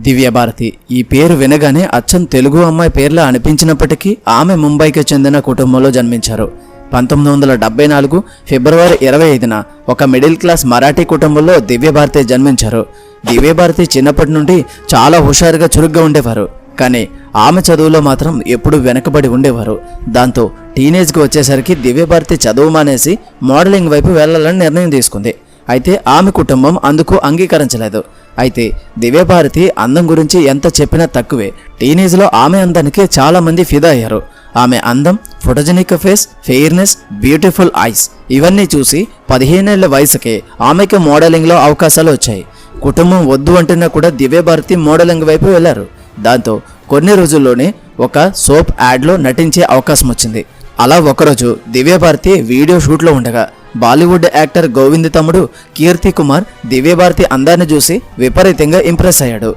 దివ్యభారతి ఈ పేరు వినగానే అచ్చం తెలుగు అమ్మాయి పేర్లా అనిపించినప్పటికీ ఆమె ముంబైకి చెందిన కుటుంబంలో జన్మించారు. 1974 ఫిబ్రవరి 25న ఒక మిడిల్ క్లాస్ మరాఠీ కుటుంబంలో దివ్యభారతి జన్మించారు. దివ్యభారతి చిన్నప్పటి నుండి చాలా హుషారుగా చురుగ్గా ఉండేవారు. కానీ ఆమె చదువులో మాత్రం ఎప్పుడూ వెనకబడి ఉండేవారు. దాంతో టీనేజ్కి వచ్చేసరికి దివ్యభారతి చదువు మానేసి మోడలింగ్ వైపు వెళ్లాలని నిర్ణయం తీసుకుంది. అయితే ఆమె కుటుంబం అందుకు అంగీకరించలేదు. అయితే దివ్యభారతి అందం గురించి ఎంత చెప్పినా తక్కువే. టీనేజ్లో ఆమె అందానికి చాలా మంది ఫిదా అయ్యారు. ఆమె అందం, photogenic face, fairness, beautiful eyes ఇవన్నీ చూసి 15 ఏళ్ల వయసుకే ఆమెకి మోడలింగ్లో అవకాశాలు వచ్చాయి. కుటుంబం వద్దు అంటున్నా కూడా దివ్యభారతి మోడలింగ్ వైపు వెళ్లారు. దాంతో కొన్ని రోజుల్లోనే ఒక సోప్ యాడ్లో నటించే అవకాశం వచ్చింది. అలా ఒకరోజు దివ్యభారతి వీడియో షూట్లో ఉండగా బాలీవుడ్ యాక్టర్ గోవింద్ తమ్ముడు కీర్తి కుమార్ దివ్యభారతి అందాన్ని చూసి విపరీతంగా ఇంప్రెస్ అయ్యాడు.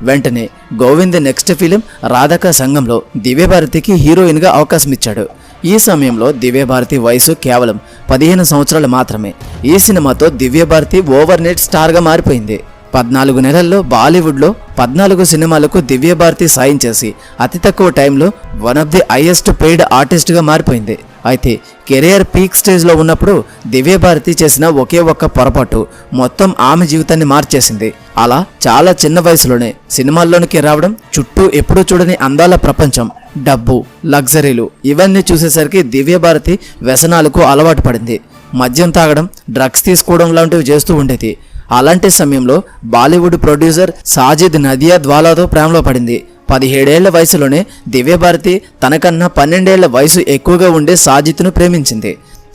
వెంటనే గోవింద్ నెక్స్ట్ ఫిలిం రాధక సంఘంలో దివ్యభారతికి హీరోయిన్గా అవకాశం ఇచ్చాడు. ఈ సమయంలో దివ్యభారతి వయసు కేవలం 15 సంవత్సరాలు మాత్రమే. ఈ సినిమాతో దివ్యభారతి ఓవర్ నైట్ స్టార్గా మారిపోయింది. 14 నెలల్లో బాలీవుడ్లో 14 సినిమాలకు దివ్యభారతి సాయం చేసి అతి తక్కువ టైంలో one of the highest paid ఆర్టిస్ట్గా మారిపోయింది. అయితే కెరియర్ పీక్ స్టేజ్లో ఉన్నప్పుడు దివ్యభారతి చేసిన ఒకే ఒక్క పొరపాటు మొత్తం ఆమె జీవితాన్ని మార్చేసింది. అలా చాలా చిన్న వయసులోనే సినిమాల్లోనికి రావడం, చుట్టూ ఎప్పుడూ చూడని అందాల ప్రపంచం, డబ్బు, లగ్జరీలు ఇవన్నీ చూసేసరికి దివ్యభారతి వ్యసనాలకు అలవాటు పడింది. మద్యం తాగడం, డ్రగ్స్ తీసుకోవడం లాంటివి చేస్తూ ఉండేది. అలాంటి సమయంలో బాలీవుడ్ ప్రొడ్యూసర్ సాజిద్ నదియాద్వాలాతో ప్రేమలో పడింది. 17 ఏళ్ల వయసులోనే దివ్యభారతి తనకన్నా 12 ఏళ్ల వయసు ఎక్కువగా ఉండే సాజిద్ను ప్రేమించింది.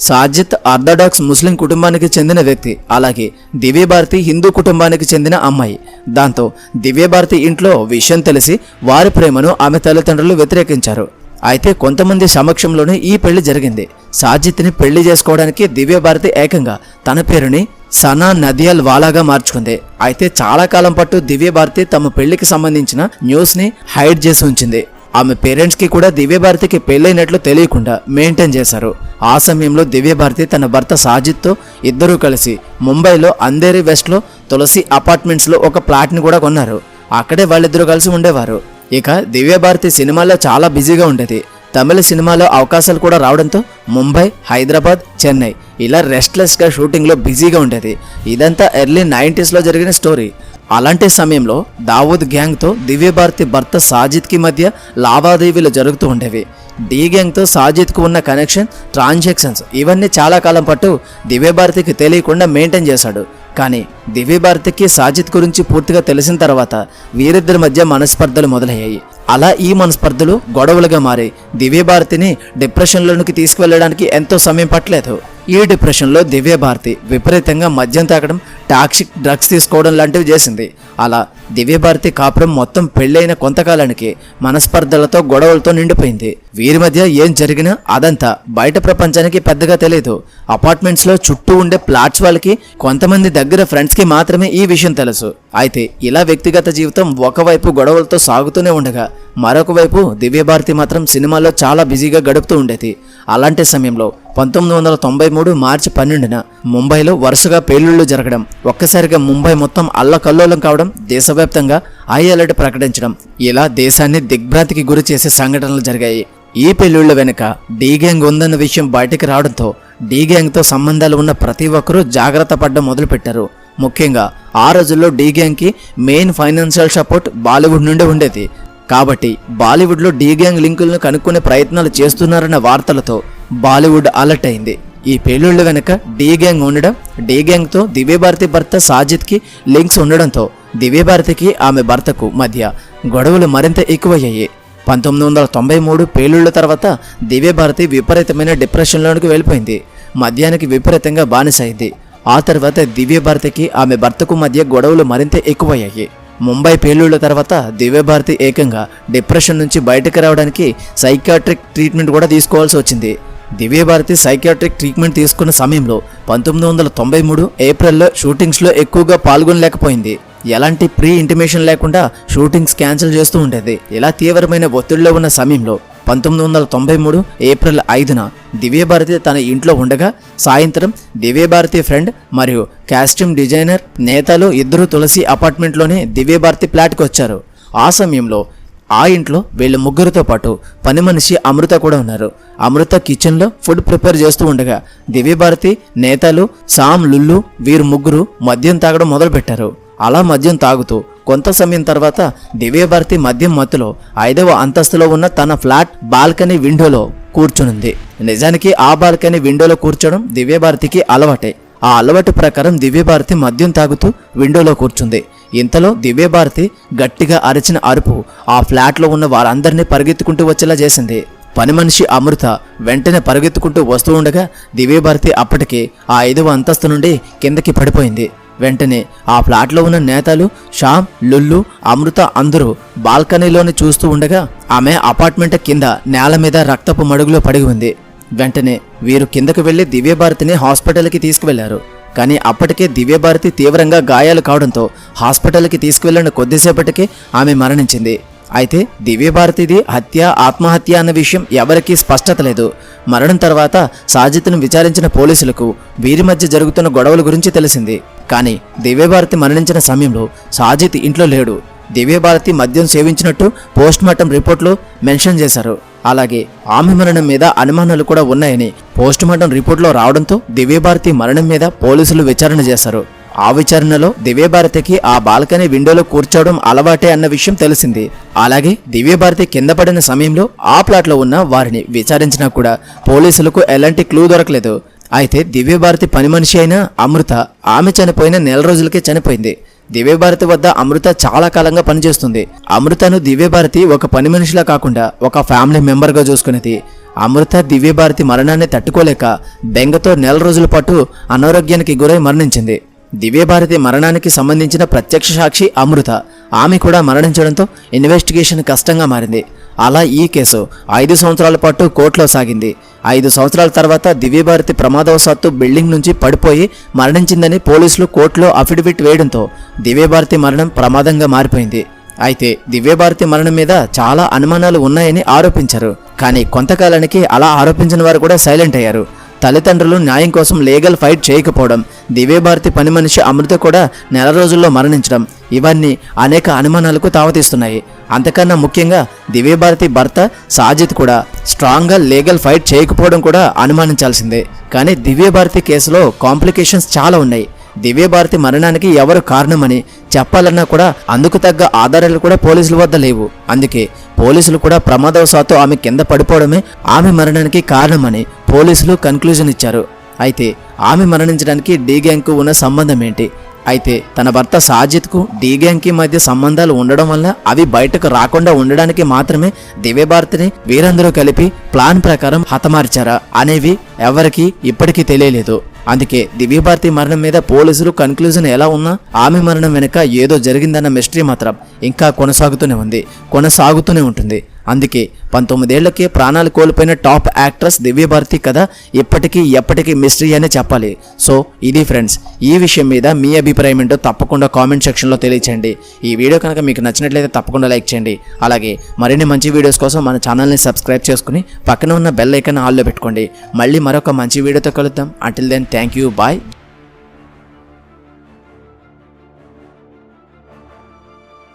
సాజిద్ ఆర్థడాక్స్ ముస్లిం కుటుంబానికి చెందిన వ్యక్తి. అలాగే దివ్యభారతి హిందూ కుటుంబానికి చెందిన అమ్మాయి. దాంతో దివ్యభారతి ఇంట్లో విషయం తెలిసి వారి ప్రేమను ఆమె తల్లిదండ్రులు వ్యతిరేకించారు. అయితే కొంతమంది సమక్షంలోనే ఈ పెళ్లి జరిగింది. సాజిద్ని పెళ్లి చేసుకోవడానికి దివ్యభారతి ఏకంగా తన పేరుని సనా నదియాల్ వాలాగా మార్చుకుంది. అయితే చాలా కాలం పాటు దివ్యభారతి తమ పెళ్లికి సంబంధించిన న్యూస్ని హైడ్ చేసి ఉంచింది. ఆమె పేరెంట్స్కి కూడా దివ్యభారతికి పెళ్ళైనట్లు తెలియకుండా మెయింటైన్ చేశారు. ఆ సమయంలో దివ్యభారతి తన భర్త సాజిద్తో ఇద్దరూ కలిసి ముంబైలో అంధేరి వెస్ట్లో తులసి అపార్ట్మెంట్స్లో ఒక ప్లాట్ని కూడా కొన్నారు. అక్కడే వాళ్ళిద్దరూ కలిసి ఉండేవారు. ఇక దివ్యభారతి సినిమాల్లో చాలా బిజీగా ఉండేది. తమిళ సినిమాలో అవకాశాలు కూడా రావడంతో ముంబై, హైదరాబాద్, చెన్నై ఇలా రెస్ట్లెస్గా షూటింగ్లో బిజీగా ఉండేది. ఇదంతా ఎర్లీ 90sలో జరిగిన స్టోరీ. అలాంటి సమయంలో దావూద్ గ్యాంగ్తో దివ్యభారతి భర్త సాజిద్కి మధ్య లావాదేవీలు జరుగుతూ ఉండేవి. డి గ్యాంగ్తో సాజిద్కు ఉన్న కనెక్షన్, ట్రాన్సాక్షన్స్ ఇవన్నీ చాలా కాలం పాటు దివ్యభారతికి తెలియకుండా మెయింటైన్ చేశాడు. కానీ దివ్యభారతికి సాజిద్ గురించి పూర్తిగా తెలిసిన తర్వాత వీరిద్దరి మధ్య మనస్పర్ధలు మొదలయ్యాయి. అలా ఈ మనస్పర్ధలు గొడవలుగా మారి దివ్యభారతిని డిప్రెషన్లోనికి తీసుకువెళ్ళడానికి ఎంతో సమయం పట్టలేదు. ఈ డిప్రెషన్లో దివ్యభారతి విపరీతంగా మద్యం తాగడం, టాక్సిక్ డ్రగ్స్ తీసుకోవడం లాంటివి చేసింది. అలా దివ్యభారతి కాపురం మొత్తం పెళ్ళైన కొంతకాలానికి మనస్పర్ధలతో, గొడవలతో నిండిపోయింది. వీరి మధ్య ఏం జరిగినా అదంతా బయట ప్రపంచానికి పెద్దగా తెలియదు. అపార్ట్మెంట్స్లో చుట్టూ ఉండే ఫ్లాట్స్ వాళ్ళకి, కొంతమంది దగ్గర ఫ్రెండ్స్కి మాత్రమే ఈ విషయం తెలుసు. అయితే ఇలా వ్యక్తిగత జీవితం ఒకవైపు గొడవలతో సాగుతూనే ఉండగా మరొక వైపు దివ్యభారతి మాత్రం సినిమాల్లో చాలా బిజీగా గడుపుతూ ఉండేది. అలాంటి సమయంలో 1993 మార్చి 12న ముంబైలో వరుసగా పేలుళ్లు జరగడం, ఒక్కసారిగా ముంబై మొత్తం అల్లకల్లోలం కావడం, దేశవ్యాప్తంగా హై అలర్ట్ ప్రకటించడం, ఇలా దేశాన్ని దిగ్భ్రాంతికి గురి చేసే సంఘటనలు జరిగాయి. ఈ పేలుళ్ల వెనుక డి గ్యాంగ్ ఉందన్న విషయం బయటికి రావడంతో డి గ్యాంగ్తో సంబంధాలు ఉన్న ప్రతి ఒక్కరూ జాగ్రత్త పడడం మొదలుపెట్టారు. ముఖ్యంగా ఆ రోజుల్లో డి గ్యాంగ్కి మెయిన్ ఫైనాన్షియల్ సపోర్ట్ బాలీవుడ్ నుండి ఉండేది. కాబట్టి బాలీవుడ్లో డి గ్యాంగ్ లింకులను కనుక్కునే ప్రయత్నాలు చేస్తున్నారన్న వార్తలతో బాలీవుడ్ అలర్ట్ అయింది. ఈ పేలుళ్ల వెనుక డి గ్యాంగ్ ఉండడం, డి గ్యాంగ్తో దివ్యభారతి భర్త సాజిద్కి లింక్స్ ఉండడంతో దివ్యభారతికి ఆమె భర్తకు మధ్య గొడవలు మరింత ఎక్కువయ్యాయి. 1993 పేలుళ్ల తర్వాత దివ్యభారతి విపరీతమైన డిప్రెషన్లోనికి వెళ్ళిపోయింది. మద్యానికి విపరీతంగా బానిసైంది. ఆ తర్వాత దివ్యభారతికి ఆమె భర్తకు మధ్య గొడవలు మరింత ఎక్కువయ్యాయి. ముంబై పేలుళ్ల తర్వాత దివ్యభారతి ఏకంగా డిప్రెషన్ నుంచి బయటకు రావడానికి సైకాట్రిక్ ట్రీట్మెంట్ కూడా తీసుకోవాల్సి వచ్చింది. దివ్యభారతి సైకియాట్రిక్ ట్రీట్మెంట్ తీసుకున్న సమయంలో 1993 ఏప్రిల్లో షూటింగ్స్లో ఎక్కువగా పాల్గొనలేకపోయింది. ఎలాంటి ప్రీ ఇంటిమేషన్ లేకుండా షూటింగ్స్ క్యాన్సిల్ చేస్తూ ఉండేది. ఇలా తీవ్రమైన ఒత్తిడిలో ఉన్న సమయంలో 1993 ఏప్రిల్ 5న దివ్యభారతి తన ఇంట్లో ఉండగా సాయంత్రం దివ్యభారతి ఫ్రెండ్ మరియు కాస్ట్యూమ్ డిజైనర్ నేతలు ఇద్దరు తులసి అపార్ట్మెంట్లోనే దివ్యభారతి ఫ్లాట్కి వచ్చారు. ఆ సమయంలో ఆ ఇంట్లో వీళ్ళ ముగ్గురితో పాటు పని మనిషి అమృత కూడా ఉన్నారు. అమృత కిచెన్లో ఫుడ్ ప్రిపేర్ చేస్తూ ఉండగా దివ్యభారతి, నేతలు, సామ్, లుల్లు వీరు ముగ్గురు మద్యం తాగడం మొదలుపెట్టారు. అలా మద్యం తాగుతూ కొంత సమయం తర్వాత దివ్యభారతి మద్యం మత్తులో 5వ అంతస్తులో ఉన్న తన ఫ్లాట్ బాల్కనీ విండోలో కూర్చునుంది. నిజానికి ఆ బాల్కనీ విండోలో కూర్చోవడం దివ్యభారతికి అలవాటే. ఆ అలవాటు ప్రకారం దివ్యభారతి మద్యం తాగుతూ విండోలో కూర్చుంది. ఇంతలో దివ్యభారతి గట్టిగా అరిచిన అరుపు ఆ ఫ్లాట్లో ఉన్న వారందరినీ పరిగెత్తుకుంటూ వచ్చేలా చేసింది. పని మనిషి అమృత వెంటనే పరిగెత్తుకుంటూ వస్తూ ఉండగా దివ్యభారతి అప్పటికే ఆ 5వ అంతస్తు నుండి కిందకి పడిపోయింది. వెంటనే ఆ ఫ్లాట్లో ఉన్న నేతలు శ్యామ్, లుల్లు, అమృత అందరూ బాల్కనీలోని చూస్తూ ఉండగా ఆమె అపార్ట్మెంట్ కింద నేల మీద రక్తపు మడుగులో పడి ఉంది. వెంటనే వీరు కిందకు వెళ్లి దివ్యభారతిని హాస్పిటల్కి తీసుకువెళ్లారు. కానీ అప్పటికే దివ్యభారతి తీవ్రంగా గాయాలు కావడంతో హాస్పిటల్కి తీసుకువెళ్లిన కొద్దిసేపటికే ఆమె మరణించింది. అయితే దివ్యభారతిది హత్య, ఆత్మహత్య అన్న విషయం ఎవరికీ స్పష్టత లేదు. మరణం తర్వాత సాజిత్ను విచారించిన పోలీసులకు వీరి మధ్య జరుగుతున్న గొడవల గురించి తెలిసింది. కానీ దివ్యభారతి మరణించిన సమయంలో సాజిత్ ఇంట్లో లేడు. దివ్యభారతి మద్యం సేవించినట్టు పోస్ట్మార్టం రిపోర్ట్లో మెన్షన్ చేశారు. అలాగే ఆమె మరణం మీద అనుమానాలు కూడా ఉన్నాయని పోస్ట్మార్టం రిపోర్ట్లో రావడంతో దివ్యభారతి మరణం మీద పోలీసులు విచారణ చేశారు. ఆ విచారణలో దివ్యభారతికి ఆ బాల్కనీ విండోలో కూర్చోవడం అలవాటే అన్న విషయం తెలిసింది. అలాగే దివ్యభారతి కింద పడిన సమయంలో ఆ ప్లాట్లో ఉన్న వారిని విచారించినా కూడా పోలీసులకు ఎలాంటి క్లూ దొరకలేదు. అయితే దివ్యభారతి పని మనిషి అయిన అమృత ఆమె చనిపోయిన నెల రోజులకే చనిపోయింది. దివ్యభారతి వద్ద అమృత చాలా కాలంగా పనిచేస్తుంది. అమృతను దివ్యభారతి ఒక పని మనిషిలా కాకుండా ఒక ఫ్యామిలీ మెంబర్గా చూసుకునేది. అమృత దివ్యభారతి మరణాన్ని తట్టుకోలేక బెంగతో నెల రోజుల పాటు అనారోగ్యానికి గురై మరణించింది. దివ్యభారతి మరణానికి సంబంధించిన ప్రత్యక్ష సాక్షి అమృత. ఆమె కూడా మరణించడంతో ఇన్వెస్టిగేషన్ కష్టంగా మారింది. అలా ఈ కేసు 5 సంవత్సరాల పాటు కోర్టులో సాగింది. 5 సంవత్సరాల తర్వాత దివ్యభారతి ప్రమాదవశాత్తు బిల్డింగ్ నుంచి పడిపోయి మరణించిందని పోలీసులు కోర్టులో అఫిడవిట్ వేయడంతో దివ్యభారతి మరణం ప్రమాదంగా మారిపోయింది. అయితే దివ్యభారతి మరణం మీద చాలా అనుమానాలు ఉన్నాయని ఆరోపించారు. కానీ కొంతకాలానికి అలా ఆరోపించిన వారు కూడా సైలెంట్ అయ్యారు. తల్లిదండ్రులు న్యాయం కోసం లీగల్ ఫైట్ చేయకపోవడం, దివ్యభారతి పని మనిషి అమృత కూడా నెల రోజుల్లో మరణించడం ఇవన్నీ అనేక అనుమానాలకు తావతీస్తున్నాయి. అంతకన్నా ముఖ్యంగా దివ్యభారతి భర్త సాజిత్ కూడా స్ట్రాంగ్గా లీగల్ ఫైట్ చేయకపోవడం కూడా అనుమానించాల్సిందే. కానీ దివ్యభారతి కేసులో కాంప్లికేషన్స్ చాలా ఉన్నాయి. దివ్యభారతి మరణానికి ఎవరు కారణమని చెప్పాలన్నా కూడా అందుకు తగ్గ ఆధారాలు కూడా పోలీసుల వద్ద లేవు. అందుకే పోలీసులు కూడా ప్రమాదవశాత్తు ఆమె కింద పడిపోవడమే ఆమె మరణానికి కారణమని పోలీసులు కన్క్లూజన్ ఇచ్చారు. అయితే ఆమె మరణించడానికి డీ గ్యాంగ్కు ఉన్న సంబంధం ఏంటి? అయితే తన భర్త సాజిత్కు డీ గ్యాంగ్కి మధ్య సంబంధాలు ఉండడం వల్ల అవి బయటకు రాకుండా ఉండడానికి మాత్రమే దివ్యభారతిని వీరందరూ కలిపి ప్లాన్ ప్రకారం హతమార్చారా అనేవి ఎవరికీ ఇప్పటికీ తెలియలేదు. అందుకే దివ్యభారతి మరణం మీద పోలీసులు కన్క్లూజన్ ఎలా ఉన్నా ఆమె మరణం వెనుక ఏదో జరిగిందన్న మిస్టరీ మాత్రం ఇంకా కొనసాగుతూనే ఉంటుంది. అందుకే 19 ఏళ్లకే ప్రాణాలు కోల్పోయిన టాప్ యాక్ట్రెస్ దివ్యభారతి కథ ఎప్పటికీ మిస్టరీ అనే చెప్పాలి. సో ఇది ఫ్రెండ్స్, ఈ విషయం మీద మీ అభిప్రాయం ఏంటో తప్పకుండా కామెంట్ సెక్షన్లో తెలియచేయండి. ఈ వీడియో కనుక మీకు నచ్చినట్లయితే తప్పకుండా లైక్ చేయండి. అలాగే మరిన్ని మంచి వీడియోస్ కోసం మన ఛానల్ని సబ్స్క్రైబ్ చేసుకుని పక్కన ఉన్న బెల్ ఐకాన్ ఆల్లో పెట్టుకోండి. మళ్ళీ మరొక మంచి వీడియోతో కలుద్దాం. Until then thank you, bye.